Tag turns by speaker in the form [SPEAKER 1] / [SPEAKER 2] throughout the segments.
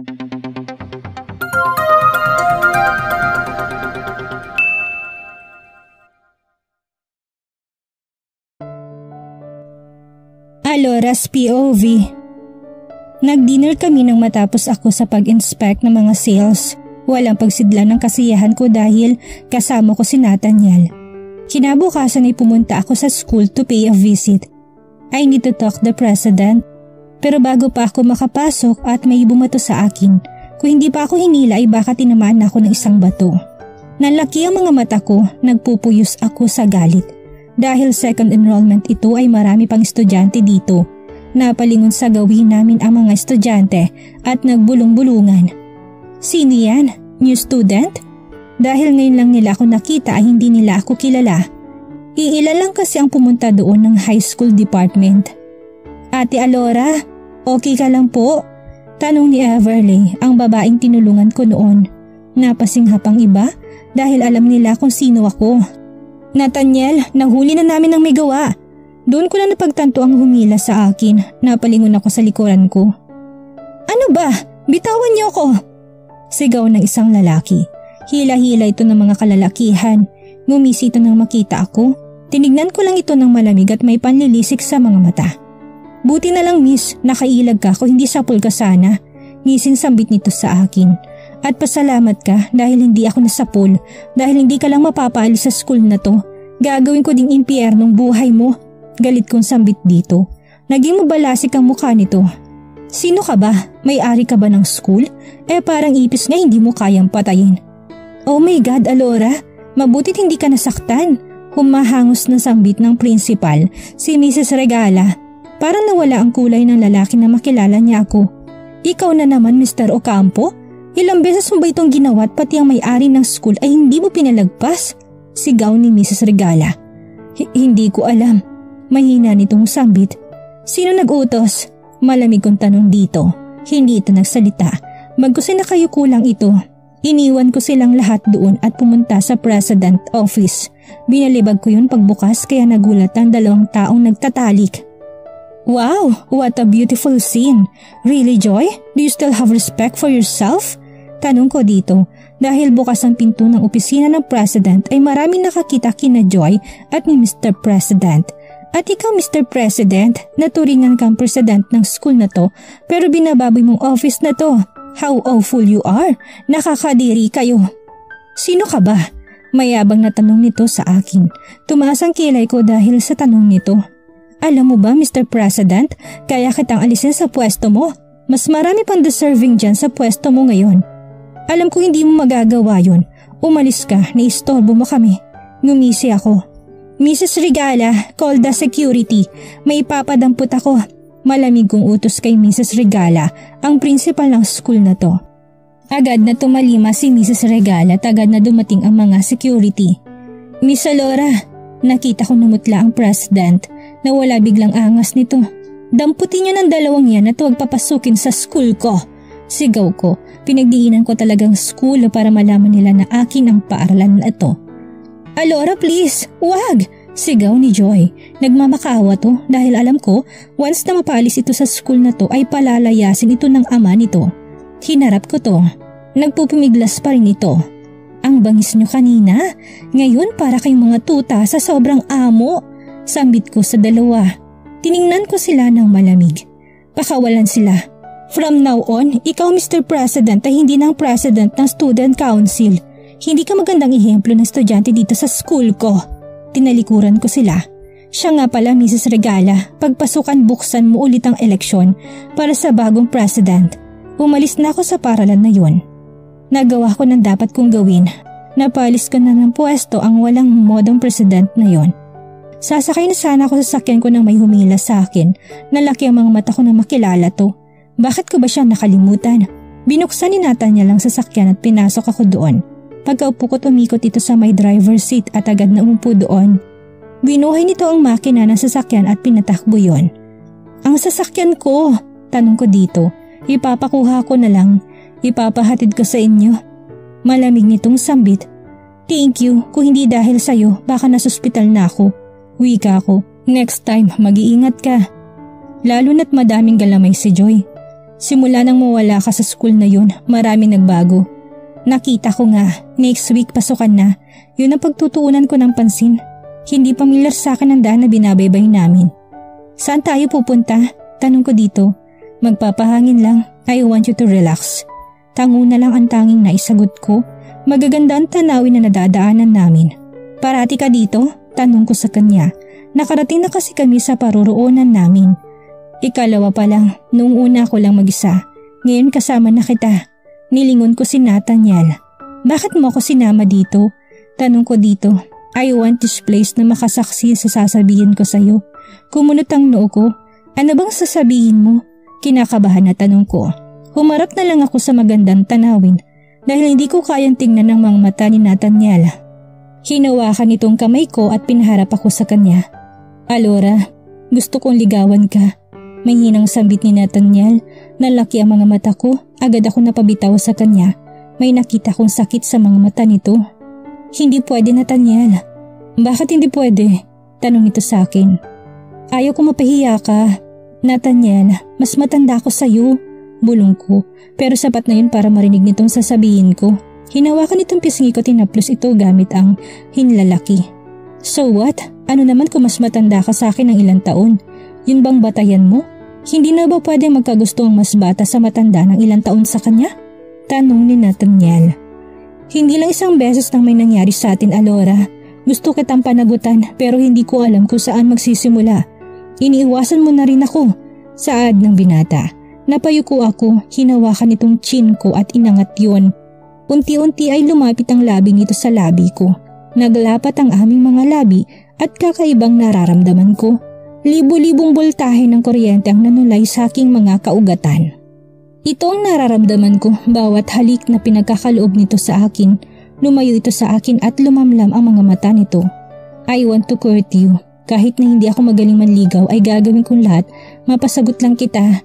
[SPEAKER 1] Alora's POV. Nag-dinner kami nang matapos ako sa pag-inspect ng mga sales. Walang pagsidla ng kasiyahan ko dahil kasama ko si Nathaniel. Kinabukasan ay pumunta ako sa school to pay a visit. I need to talk the president. Pero bago pa ako makapasok at may bumato sa akin, kung hindi pa ako hinila ay baka tinamaan ako ng isang bato. Nalaki ang mga mata ko, nagpupuyos ako sa galit. Dahil second enrollment ito ay marami pang estudyante dito. Napalingon sa gawin namin ang mga estudyante at nagbulong-bulungan. Sino yan? New student? Dahil ngayon lang nila ako nakita ay hindi nila ako kilala. Iilan lang kasi ang pumunta doon ng high school department. Ate Alora, okay ka lang po? Tanong ni Everly, ang babaeng tinulungan ko noon. Napasinghap ang iba dahil alam nila kung sino ako. Nathaniel, nahuli na namin ang may gawa. Doon ko na napagtanto ang humila sa akin. Napalingon ako sa likuran ko. Ano ba? Bitawan niyo ako! Sigaw ng isang lalaki. Hila-hila ito ng mga kalalakihan. Ngumisi ito nang makita ako. Tinignan ko lang ito ng malamig at may panlilisik sa mga mata. Buti na lang miss, nakailag ka kung hindi sapul ka sana. Ngising sambit nito sa akin. At pasalamat ka dahil hindi ako nasapul, dahil hindi ka lang mapapaalis sa school na to. Gagawin ko ding impyernong buhay mo. Galit kong sambit dito. Naging mabalasik ang mukha nito. Sino ka ba? May-ari ka ba ng school? Parang ipis nga hindi mo kayang patayin. Oh my God, Alora, mabutit hindi ka nasaktan. Humahangos na sambit ng principal, si Mrs. Regala. Parang nawala ang kulay ng lalaki na makilala niya ako. Ikaw na naman, Mr. Ocampo? Ilang beses mo ba itong ginawa at pati ang may-ari ng school ay hindi mo pinalagpas? Sigaw ni Mrs. Regala. Hindi ko alam. Mahina nitong sambit. Sino nag-utos? Malamig kong tanong dito. Hindi ito nagsalita. Magkusin na kayo kulang ito. Iniwan ko silang lahat doon at pumunta sa president office. Binalibag ko yun pagbukas kaya nagulat ang 2 taong nagtatalik. Wow, what a beautiful scene. Really, Joy? Do you still have respect for yourself? Tanong ko dito dahil bukas ang pinto ng opisina ng president ay maraming nakakita kina Joy at ni Mr. President. At ikaw, Mr. President, naturingan kang president ng school na to pero binababoy mong office na to. How awful you are. Nakakadiri kayo. Sino ka ba? Mayabang na tanong nito sa akin. Tumaas ang kilay ko dahil sa tanong nito. Alam mo ba, Mr. President, kaya kitang alisin sa pwesto mo. Mas marami pang deserving dyan sa pwesto mo ngayon. Alam ko hindi mo magagawa yun. Umalis ka, naistorbo mo kami. Ngumisi ako. Mrs. Regala, call the security. May papadampot ako. Malamig kong utos kay Mrs. Regala, ang principal ng school na to. Agad na tumalima si Mrs. Regala at agad na dumating ang mga security. Miss Alora, nakita ko namutla ang president. Nawala biglang angas nito. Damputin niyo ng 2 yan at huwag papasukin sa school ko. Sigaw ko, pinagdiinan ko talagang school para malaman nila na akin ang paaralan na ito. Alora please, wag! Sigaw ni Joy. Nagmamakaawa to dahil alam ko once na mapalis ito sa school na to ay palalayasin ito ng ama nito. Hinarap ko to. Nagpupumiglas pa rin ito. Ang bangis niyo kanina, ngayon para kayong mga tuta sa sobrang amo. Sambit ko sa 2. Tiningnan ko sila ng malamig. Pakawalan sila. From now on, ikaw Mr. President ay hindi nang president ng student council. Hindi ka magandang ehemplo ng estudyante dito sa school ko. Tinalikuran ko sila. Siya nga pala Mrs. Regala, pagpasukan buksan mo ulit ang eleksyon para sa bagong president. Umalis na ako sa paralan na yon. Nagawa ko ng dapat kong gawin. Napalis ko na ng pwesto ang walang modong president na yon. Sasakay na sana ako sa sakyan ko nang may humila sa akin. Nalaki ang mga mata ko na makilala to. Bakit ko ba siya nakalimutan? Binuksan ni Nathaniel ang sasakyan at pinasok ako doon. Pagkaupo ko tumikot ito sa may driver's seat at agad na umupo doon. Binuhay nito ang makina ng sasakyan at pinatakbo yon. Ang sasakyan ko, tanong ko dito. Ipapakuha ko na lang. Ipapahatid ko sa inyo. Malamig nitong sambit. Thank you, kung hindi dahil sa'yo baka nasuspital na ako. Wika ko, next time mag-iingat ka. Lalo na't madaming galamay si Joy. Simula nang mawala ka sa school na yun, marami nagbago. Nakita ko nga, next week pasukan na. Yun ang pagtutuunan ko ng pansin. Hindi pamilyar sa akin ang daan na binabaybay namin. Saan tayo pupunta? Tanong ko dito. Magpapahangin lang. I want you to relax. Tango na lang ang tanging naisagot ko. Magaganda ang tanawin na nadadaanan namin. Parati ka dito? Tanong ko sa kanya. Nakarating na kasi kami sa paroroonan namin. Ikalawa pa lang, noong una ko lang mag-isa. Ngayon kasama na kita. Nilingon ko si Nathaniel. Bakit mo ako sinama dito? Tanong ko dito. I want this place na makasaksi sa sasabihin ko sa'yo. Kumunot ang noo ko. Ano bang sasabihin mo? Kinakabahan na tanong ko. Humarap na lang ako sa magandang tanawin dahil hindi ko kayang tingnan ng mga mata ni Nathaniel. Hinawakan itong kamay ko at pinaharap ako sa kanya. Alora, gusto kong ligawan ka. May hinang sambit ni Nathaniel. Nalaki ang mga mata ko. Agad ako napabitaw sa kanya. May nakita kong sakit sa mga mata nito. Hindi pwede, Nathaniel. Bakit hindi pwede? Tanong ito sa akin. Ayaw ko mapahiya ka. Nathaniel, mas matanda ako sa'yo. Bulong ko. Pero sapat na yun para marinig nitong sasabihin ko. Hinawakan itong pisngi ko, tinaplos ito gamit ang hinlalaki. So what? Ano naman kung mas matanda ka sa akin ng ilang taon? Yun bang batayan mo? Hindi na ba pwede magkagusto ang mas bata sa matanda ng ilang taon sa kanya? Tanong ni Nathaniel. Hindi lang isang beses nang may nangyari sa atin, Alora. Gusto kitang panagutan pero hindi ko alam kung saan magsisimula. Iniiwasan mo na rin ako. Saad ng binata. Napayuko ako, hinawakan itong chin ko at inangat yun. Unti-unti ay lumapit ang labi nito sa labi ko. Naglapat ang aming mga labi at kakaibang nararamdaman ko. Libo-libong boltahe ng kuryente ang nanulay sa aking mga kaugatan. Ito ang nararamdaman ko bawat halik na pinagkakaloob nito sa akin. Lumayo ito sa akin at lumamlam ang mga mata nito. I want to court you. Kahit na hindi ako magaling manligaw ay gagawin kong lahat. Mapasagot lang kita.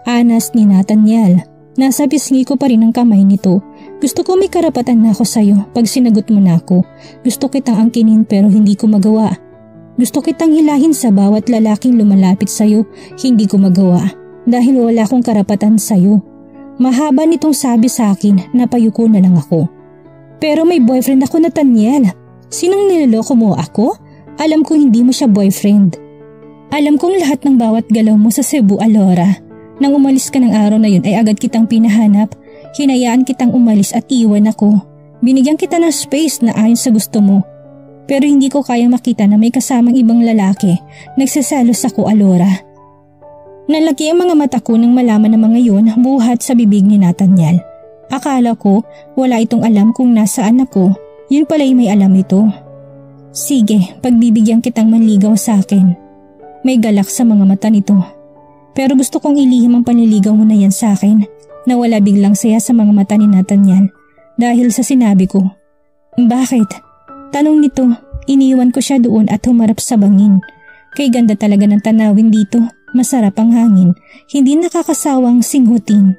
[SPEAKER 1] Anas ni Nathaniel. Nasa pisngi ko pa rin ang kamay nito. Gusto ko may karapatan na ako sa'yo pag sinagot mo na ako. Gusto kitang angkinin pero hindi ko magawa. Gusto kitang hilahin sa bawat lalaking lumalapit sa'yo, hindi ko magawa dahil wala akong karapatan sa'yo. Mahaba nitong sabi sa akin, napayuko na lang ako. Pero may boyfriend ako, Nathaniel. Sinong niloloko mo ako? Alam kong hindi mo siya boyfriend. Alam kong lahat ng bawat galaw mo sa Cebu, Alora. Nang umalis ka ng araw na yun ay agad kitang pinahanap. Hinayaan kitang umalis at iwan ako. Binigyan kita ng space na ayon sa gusto mo. Pero hindi ko kayang makita na may kasamang ibang lalaki. Nagseselos ako, Alora. Nalaki ang mga mata ko nang malaman ng mga yun buhat sa bibig ni Nathaniel. Akala ko wala itong alam kung nasaan ako. Yun pala'y may alam ito. Sige, pagbibigyan kitang manligaw sa akin. May galak sa mga mata nito. Pero gusto kong ilihim ang panliligaw mo na yan sa akin. Nawala biglang saya sa mga mata ni Nathaniel dahil sa sinabi ko. Bakit? Tanong nito, iniwan ko siya doon at humarap sa bangin. Kay ganda talaga ng tanawin dito, masarap ang hangin, hindi nakakasawang singhutin.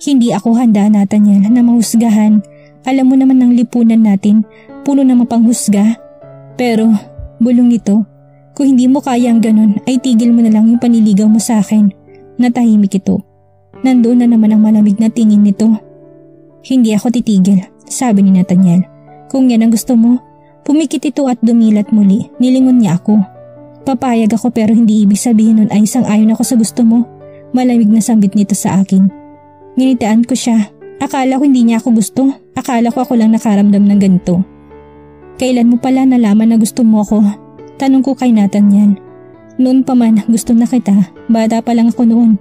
[SPEAKER 1] Hindi ako handa, Nathaniel, na mahusgahan. Alam mo naman ng lipunan natin, puno na mapanghusga. Pero, bulong nito, kung hindi mo kaya ang ganun ay tigil mo na lang yung paniligaw mo sa akin. Natahimik ito. Nandoon na naman ang malamig na tingin nito. Hindi ako titigil, sabi ni Nathaniel. Kung yan ang gusto mo, pumikit ito at dumilat muli. Nilingon niya ako. Papayag ako pero hindi ibig sabihin nun ay sang-ayon ako sa gusto mo. Malamig na sambit nito sa akin. Nginitaan ko siya. Akala ko hindi niya ako gusto. Akala ko ako lang nakaramdam ng ganito. Kailan mo pala nalaman na gusto mo ako? Tanong ko kay Nathaniel. Noon pa man gusto na kita. Bata pa lang ako noon.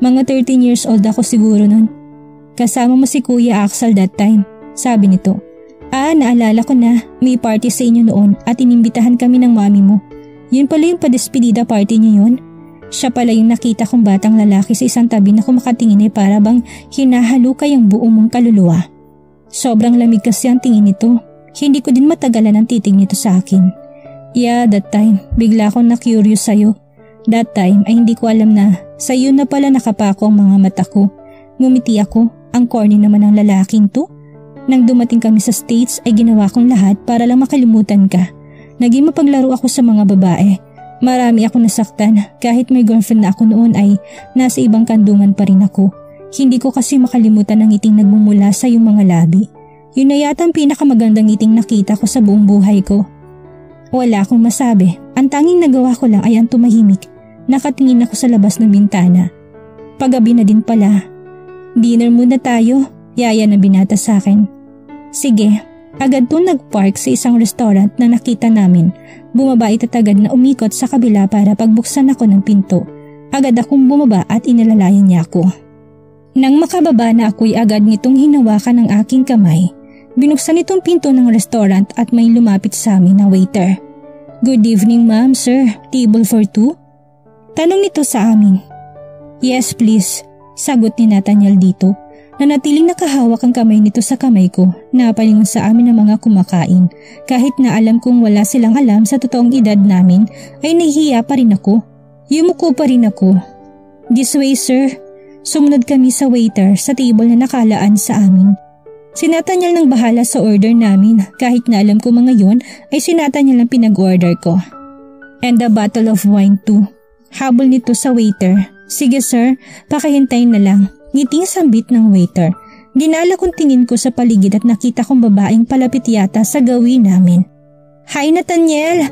[SPEAKER 1] Mga 13 years old ako siguro noon. Kasama mo si Kuya Axel that time. Sabi nito. Naalala ko na, may party sa inyo noon at inimbitahan kami ng mami mo. Yun pala yung padespedida party niyo yun? Siya pala yung nakita kong batang lalaki sa isang tabi na kung makatingin ay para bang hinahalukay ang buo mong kaluluwa. Sobrang lamig kasi ang tingin nito. Hindi ko din matagalan ang titig nito sa akin. Yeah, that time, bigla akong na-curious sa'yo. That time ay hindi ko alam na sa'yo na pala nakapako ang mga mata ko. Ngumiti ako, ang corny naman ng lalaking to. Nang dumating kami sa States ay ginawa kong lahat para lang makalimutan ka. Naging mapaglaro ako sa mga babae. Marami akong nasaktan, kahit may girlfriend na ako noon ay nasa ibang kandungan pa rin ako. Hindi ko kasi makalimutan ang ngiting nagmumula sa iyong mga labi. Yun na yata ang pinakamagandang ngiting nakita ko sa buong buhay ko. Wala akong masabi. Ang tanging nagawa ko lang ay ang tumahimik. Nakatingin ako sa labas ng bintana. Paggabi na din pala. Dinner muna tayo, yaya na binata sa akin. Sige, agad doon nagpark sa isang restaurant na nakita namin. Bumaba ito't agad na umikot sa kabila para pagbuksan ako ng pinto. Agad akong bumaba at inalalayan niya ako. Nang makababa na ako'y agad nitong hinawakan ng aking kamay. Binuksan itong pinto ng restaurant at may lumapit sa amin na waiter. Good evening ma'am, sir. Table for two? Tanong nito sa amin. Yes please, sagot ni Nathaniel dito. Nanatiling nakahawak ang kamay nito sa kamay ko. Napalingon sa amin ang mga kumakain. Kahit na alam kong wala silang alam sa totoong edad namin, ay nahihiya pa rin ako. Yumuko pa rin ako. This way sir. Sumunod kami sa waiter sa table na nakalaan sa amin. Si Nathaniel nang bahala sa order namin, kahit na alam ko mga yun ay si Nathaniel ang pinag-order ko. And a bottle of wine too. Habol nito sa waiter. Sige sir, pakahintayin na lang. Ngiting sambit ng waiter. Dinala kong tingin ko sa paligid at nakita kong babaeng palapit yata sa gawin namin. Hi Nathaniel!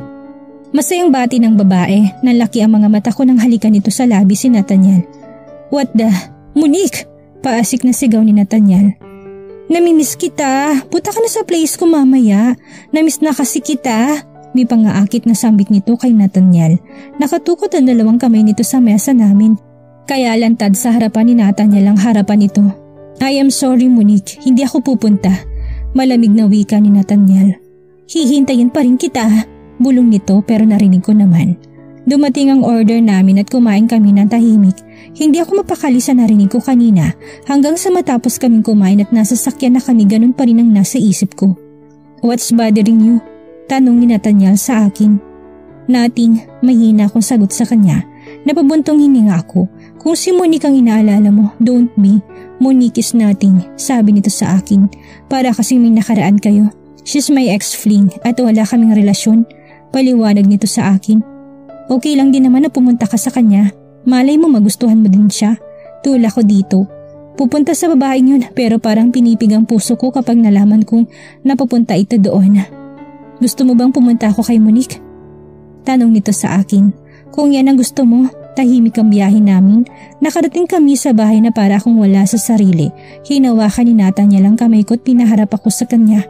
[SPEAKER 1] Masayang bati ng babae. Nalaki ang mga mata ko nang halikan nito sa labi si Nathaniel. What the? Monique! Paasik na sigaw ni Nathaniel. Namimiss kita. Punta ka na sa place ko mamaya. Namiss na kasi kita. May pangaakit na sambit nito kay Nathaniel. Nakatukot ang dalawang kamay nito sa mesa namin. Kaya lantad sa harapan ni Nathaniel ang harapan nito. I am sorry Monique, hindi ako pupunta. Malamig na wika ni Nathaniel. Hihintayin pa rin kita. Bulong nito pero narinig ko naman. Dumating ang order namin at kumain kami ng tahimik. Hindi ako mapakali sa narinig ko kanina hanggang sa matapos kaming kumain at nasa sakyan na kami, ganun pa rin ang nasa isip ko. What's bothering you? Tanong ni Nathaniel sa akin. Nothing, mahina akong sagot sa kanya. Napabuntong hininga ako. Kung si Monique ang inaalala mo, don't be. Monique is nothing, sabi nito sa akin. Para kasing may nakaraan kayo. She's my ex-fling at wala kaming relasyon. Paliwanag nito sa akin. Okay lang din naman na pumunta ka sa kanya. Malay mo magustuhan mo din siya. Tula ko dito. Pupunta sa babaeng yun pero parang pinipig ang puso ko kapag nalaman kong napapunta ito doon. Gusto mo bang pumunta ako kay Monique? Tanong nito sa akin. Kung yan ang gusto mo, tahimik ang biyahe namin. Nakarating kami sa bahay na para akong wala sa sarili. Hinawakan ni Nathaniel ang kamay ko at pinaharap ako sa kanya.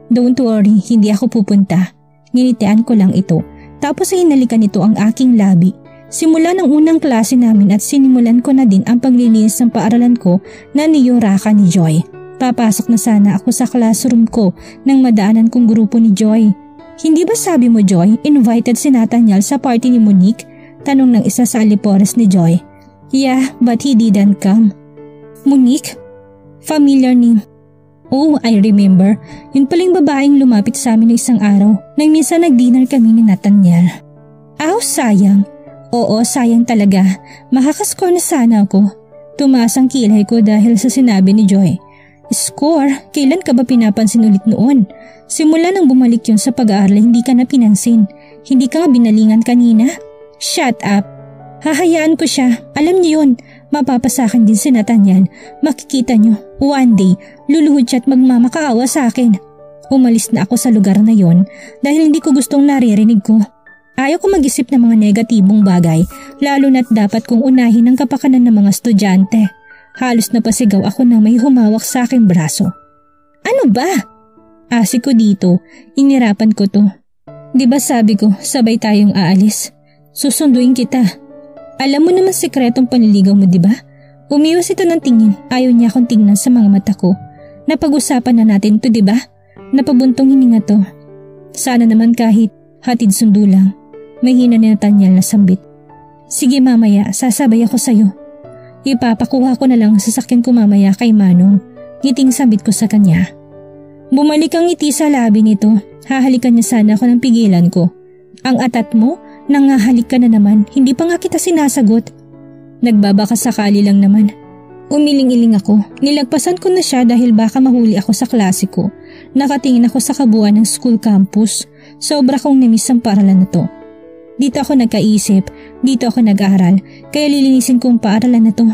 [SPEAKER 1] Don't worry, hindi ako pupunta. Nginitian ko lang ito. Tapos ay hinalikan nito ang aking labi. Simula ng unang klase namin at sinimulan ko na din ang paglilinis ng paaralan ko na niyuraka ni Joy. Papasok na sana ako sa classroom ko nang madaanan kong grupo ni Joy. Hindi ba sabi mo Joy, invited si Nathaniel sa party ni Monique? Tanong ng isa sa alipores ni Joy. Yeah, but he didn't come. Monique? Familiar name. Oh, I remember. Yun palang babaeng lumapit sa amin ng isang araw nang minsan nag-dinner kami ni Nathaniel. Aw, sayang. Oo, sayang talaga. Makakascore na sana ako. Tumaas ang kilay ko dahil sa sinabi ni Joy. Score? Kailan ka ba pinapansin ulit noon? Simula nang bumalik yun sa pag-aaral, hindi ka na pinansin. Hindi ka nga binalingan kanina? Shut up. Hahayaan ko siya. Alam niyo yun. Mapapasakin din si Nathaniel. Makikita niyo. One day, luluhod siya at magmamakaawa sa akin. Umalis na ako sa lugar na yon dahil hindi ko gustong naririnig ko. Ayaw ko mag-isip ng mga negatibong bagay, lalo na't dapat kong unahin ang kapakanan ng mga estudyante. Halos napasigaw ako na may humawak sa aking braso. Ano ba? Asik ko dito, inirapan ko to. Di ba sabi ko, sabay tayong aalis? Susunduin kita. Alam mo naman sikretong panliligaw mo, di ba? Umiwas ito ng tingin, ayaw niya akong tingnan sa mga mata ko. Napag-usapan na natin to, di ba? Napabuntong hininga to. Sana naman kahit hatid sundo lang. Mahina ni Nathaniel na sambit. Sige mamaya, sasabay ako sa'yo. Ipapakuha ko na lang ang sasakyan ko mamaya kay Manong. Ngiting sambit ko sa kanya. Bumalik ang ngiti sa labi nito. Hahalikan niya sana ako ng pigilan ko. Ang atat mo, nangahalik ka na naman, hindi pa nga kita sinasagot. Nagbabaka sakali lang naman. Umiling-iling ako. Nilagpasan ko na siya dahil baka mahuli ako sa klase ko. Nakatingin ako sa kabuuan ng school campus. Sobra kong namiss ang paaralan na to. Dito ako nagkaisip, dito ako nag-aaral, kaya lilinisin kong paaralan na to.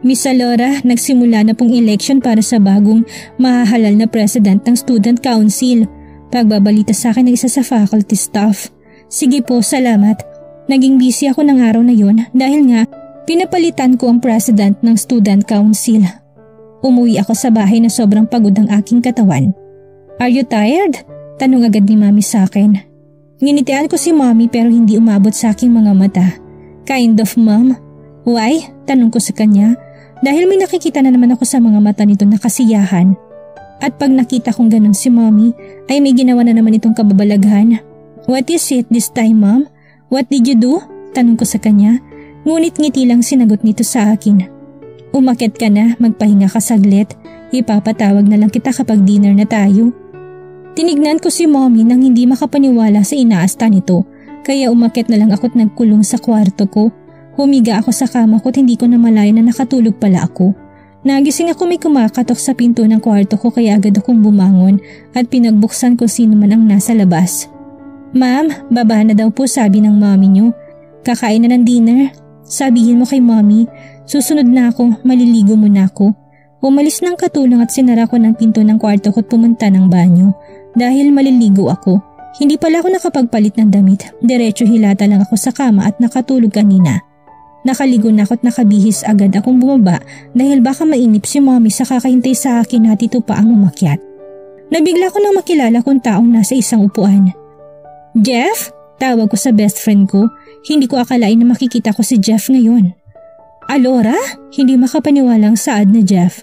[SPEAKER 1] Miss Alora, nagsimula na pong election para sa bagong mahahalal na president ng Student Council. Pagbabalita sa akin ng isa sa faculty staff. Sige po, salamat. Naging busy ako ng araw na yun dahil nga pinapalitan ko ang president ng Student Council. Umuwi ako sa bahay na sobrang pagod ang aking katawan. Are you tired? Tanong agad ni Mami sa akin. Nginitian ko si Mami pero hindi umabot sa aking mga mata. Kind of, Mom. Why? Tanong ko sa kanya. Dahil may nakikita na naman ako sa mga mata nito na kasiyahan. At pag nakita kong ganun si Mommy, ay may ginawa na naman itong kababalaghan. What is it this time, Mom? What did you do? Tanong ko sa kanya. Ngunit ngiti lang sinagot nito sa akin. Umakyat ka na, magpahinga ka saglit. Ipapatawag na lang kita kapag dinner na tayo. Tinignan ko si Mommy nang hindi makapaniwala sa inaasta nito. Kaya umakyat na lang ako't nagkulong sa kwarto ko. Humiga ako sa kama ko at hindi ko namalayan na nakatulog pala ako. Nagising ako may kumakatok sa pinto ng kwarto ko kaya agad akong bumangon at pinagbuksan ko sino man ang nasa labas. Ma'am, baba na daw po sabi ng mommy niyo. Kakain na ng dinner. Sabihin mo kay mommy, susunod na ako, maliligo muna ako. Umalis ng katulong at sinara ko ng pinto ng kwarto ko at pumunta ng banyo. Dahil maliligo ako, hindi pala ako nakapagpalit ng damit. Diretso hilata lang ako sa kama at nakatulog kanina. Nakaligo na ako at nakabihis agad akong bumaba dahil baka mainip si mommy sa kakahintay sa akin at ito pa ang umakyat. Nabigla ko nang makilala kong taong nasa isang upuan. Jeff? Tawag ko sa best friend ko. Hindi ko akalain na makikita ko si Jeff ngayon. Alora? Hindi makapaniwalang saad na Jeff.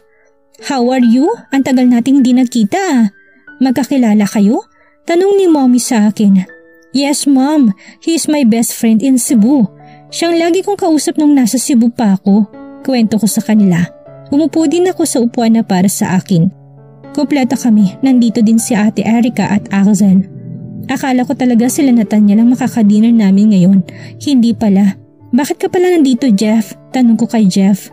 [SPEAKER 1] How are you? Ang tagal nating hindi nagkita ah. Magkakilala kayo? Tanong ni mommy sa akin. Yes mom, he is my best friend in Cebu. Siyang lagi kong kausap nung nasa Cebu pa ako. Kwento ko sa kanila. Umupo din ako sa upuan na para sa akin. Kompleto kami, nandito din si Ate Erica at Axel. Akala ko talaga sila Nathaniel ang makakadinner namin ngayon. Hindi pala. Bakit ka pala nandito Jeff? Tanong ko kay Jeff.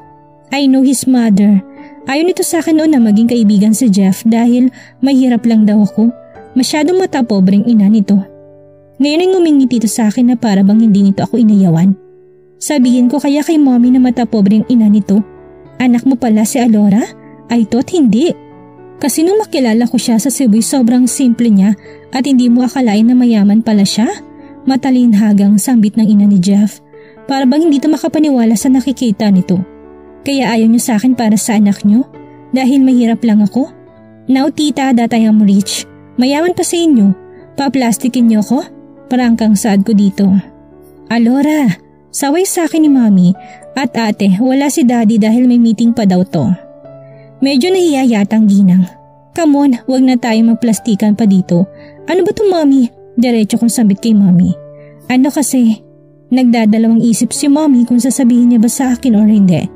[SPEAKER 1] I know his mother. Ayaw nito sa akin noon na maging kaibigan si Jeff dahil mahirap lang daw ako. Masyadong matapobreng ina nito. Ngayon ay ngumingiti ito sa akin na para bang hindi nito ako inayawan. Sabihin ko kaya kay mommy na matapobreng ina nito. Anak mo pala si Alora? I thought hindi. Kasi nung makilala ko siya sa Cebu sobrang simple niya at hindi mo akalain na mayaman pala siya. Matalinhagang sambit ng ina ni Jeff. Para bang hindi ito makapaniwala sa nakikita nito. Kaya ayaw niyo sa akin para sa anak niyo? Dahil mahirap lang ako? Now tita, that I am rich. Mayaman pa sa inyo. Pa-plastikin niyo ako? Parang kang saad ko dito. Alora, saway sa akin ni mami at ate wala si daddy dahil may meeting pa daw to. Medyo nahiya yatang ginang. Come on, wag na tayo magplastikan pa dito. Ano ba to mami? Diretso kong sambit kay mami. Ano kasi, nagdadalawang isip si mami kung sasabihin niya ba sa akin or hindi.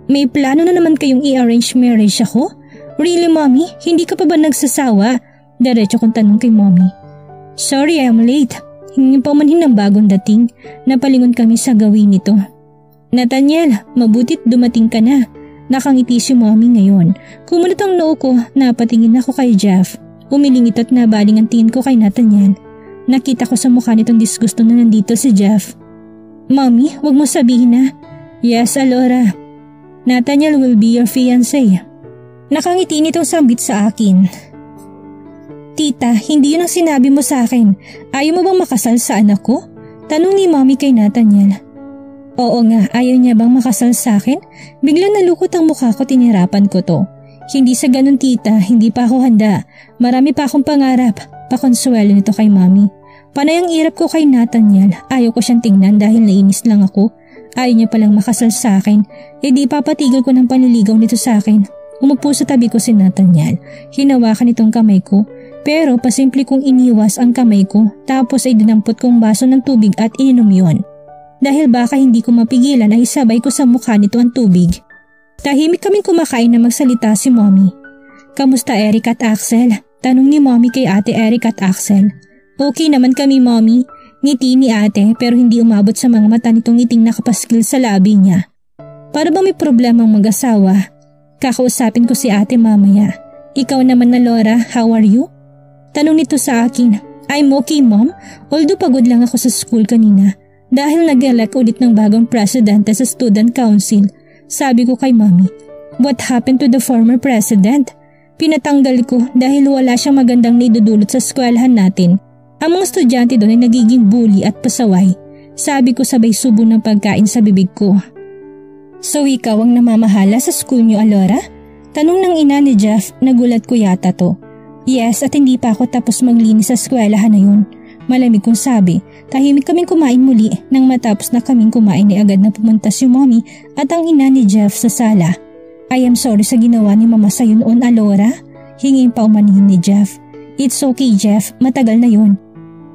[SPEAKER 1] May plano na naman kayong i-arrange marriage ako? Really mami? Hindi ka pa ba nagsasawa? Diretso kong tanong kay mami. Sorry, I'm late. Hingin pa manhin ng bagong dating. Napalingon kami sa gawin nito. Nathaniel, mabutit dumating ka na. Nakangiti si mommy ngayon. Kumulat ang noo ko, napatingin ako kay Jeff. Umilingit at nabaling ang tingin ko kay Nathaniel. Nakita ko sa mukha nitong disgusto na nandito si Jeff. Mommy, wag mo sabihin na. Yes, Alora. Nathaniel will be your fiancé. Nakangiti nitong sambit sa akin. Tita, hindi yun ang sinabi mo sa akin. Ayaw mo bang makasal sa anak ko? Tanong ni mommy kay Nathaniel. Oo nga, ayaw niya bang makasal sa akin? Biglang nalukot ang mukha ko, tinirapan ko to. Hindi sa ganun tita, hindi pa ako handa. Marami pa akong pangarap. Pakonsuelo nito kay mami. Panay ang irap ko kay Nathaniel. Ayaw ko siyang tingnan dahil nainis lang ako. Ayaw niya palang makasal sa akin. E di papatigil ko ng panliligaw nito sa akin. Umupo sa tabi ko si Nathaniel. Hinawakan itong kamay ko. Pero pasimple kong iniwas ang kamay ko. Tapos ay dinampot kong baso ng tubig at ininom yon. Dahil baka hindi ko mapigilan ay isabay ko sa mukha nito ang tubig. Tahimik kaming kumakain na magsalita si mommy. Kamusta Eric at Axel? Tanong ni mommy kay ate Eric at Axel. Okay naman kami mommy. Ngiti ni ate pero hindi umabot sa mga mata nitong ngiting nakapaskil sa labi niya. Para ba may problemang mag-asawa? Kakausapin ko si ate mamaya. Ikaw naman na Laura, how are you? Tanong nito sa akin. I'm okay mom, although pagod lang ako sa school kanina. Dahil nag-elect ulit ng bagong presidente sa student council. Sabi ko kay Mommy. What happened to the former president? Pinatanggal ko dahil wala siyang magandang naidudulot sa eskwelahan natin. Ang mga estudyante doon ay nagiging bully at pasaway. Sabi ko sabay subo ng pagkain sa bibig ko. So ikaw ang namamahala sa school niyo, Alora? Tanong ng ina ni Jeff, nagulat ko yata to. Yes, at hindi pa ako tapos maglinis sa eskwelahan na yun. Malamig kong sabi, tahimik kaming kumain muli nang matapos na kaming kumain ay agad na pumunta si Mommy at ang ina ni Jeff sa sala. I am sorry sa ginawa ni Mama sa'yo noon, Alora. Hingin pa umanihin ni Jeff. It's okay, Jeff. Matagal na yun.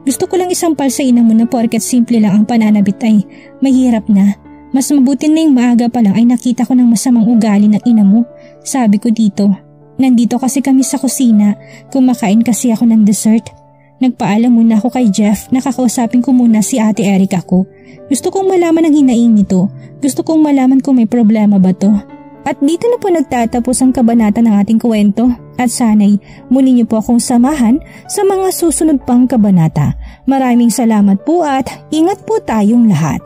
[SPEAKER 1] Gusto ko lang isampal sa ina mo na porket simple lang ang pananabit ay mahirap na. Mas mabuti na yung maaga pa lang ay nakita ko ng masamang ugali ng ina mo. Sabi ko dito. Nandito kasi kami sa kusina. Kumakain kasi ako ng dessert. Nagpaalam muna ako kay Jeff. Nakakausapin ko muna si Ate Erica ko. Gusto kong malaman ang hinaing nito. Gusto kong malaman kung may problema ba to. At dito na po nagtatapos ang kabanata ng ating kwento at sana'y muli niyo po akong samahan sa mga susunod pang kabanata. Maraming salamat po at ingat po tayong lahat.